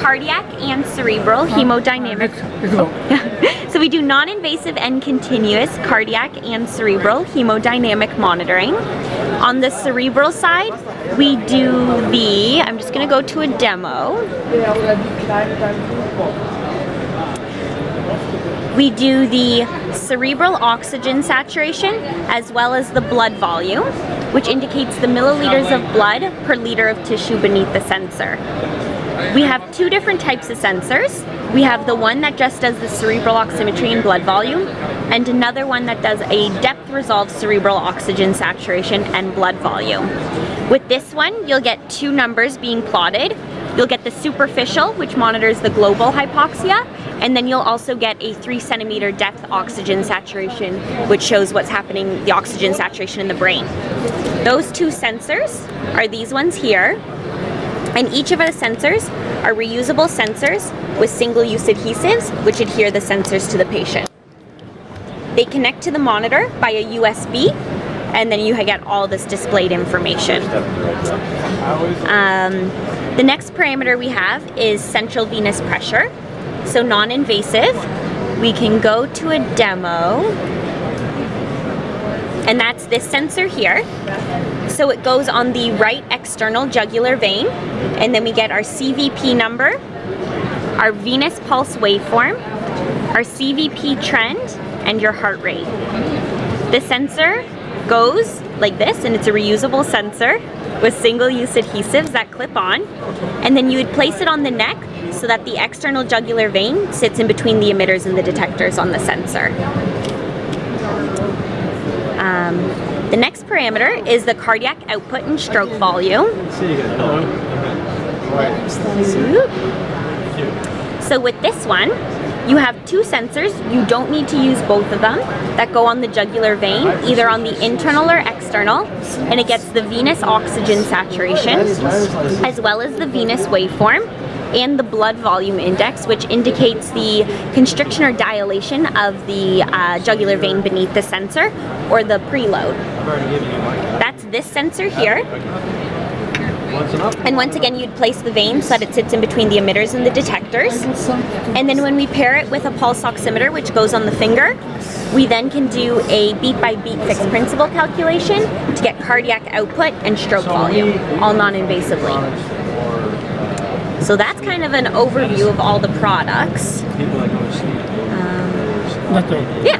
cardiac and cerebral hemodynamic. So we do non-invasive and continuous cardiac and cerebral hemodynamic monitoring. On the cerebral side, we do the, I'm just going to go to a demo. We do the cerebral oxygen saturation as well as the blood volume, which indicates the milliliters of blood per liter of tissue beneath the sensor. We have two different types of sensors. We have the one that just does the cerebral oximetry and blood volume, and another one that does a depth resolved cerebral oxygen saturation and blood volume. With this one, you'll get two numbers being plotted. You'll get the superficial, which monitors the global hypoxia, and then you'll also get a 3 centimeter depth oxygen saturation, which shows what's happening, the oxygen saturation in the brain. Those two sensors are these ones here, and each of our sensors are reusable sensors with single-use adhesives, which adhere the sensors to the patient. They connect to the monitor by a USB, and then you get all this displayed information. The next parameter we have is central venous pressure. So non-invasive, we can go to a demo, and that's this sensor here. So it goes on the right external jugular vein, and then we get our CVP number, our venous pulse waveform, our CVP trend, and your heart rate. The sensor goes like this, and it's a reusable sensor with single-use adhesives that clip on, and then you would place it on the neck so that the external jugular vein sits in between the emitters and the detectors on the sensor. The next parameter is the cardiac output and stroke volume. So with this one, you have two sensors. You don't need to use both of them, that go on the jugular vein, either on the internal or external, and it gets the venous oxygen saturation, as well as the venous waveform, and the blood volume index, which indicates the constriction or dilation of the jugular vein beneath the sensor, or the preload. That's this sensor here. And once again, you'd place the vein so that it sits in between the emitters and the detectors. And then when we pair it with a pulse oximeter, which goes on the finger, we then can do a beat-by-beat fixed principle calculation to get cardiac output and stroke volume, all non-invasively. So that's kind of an overview of all the products. Yeah.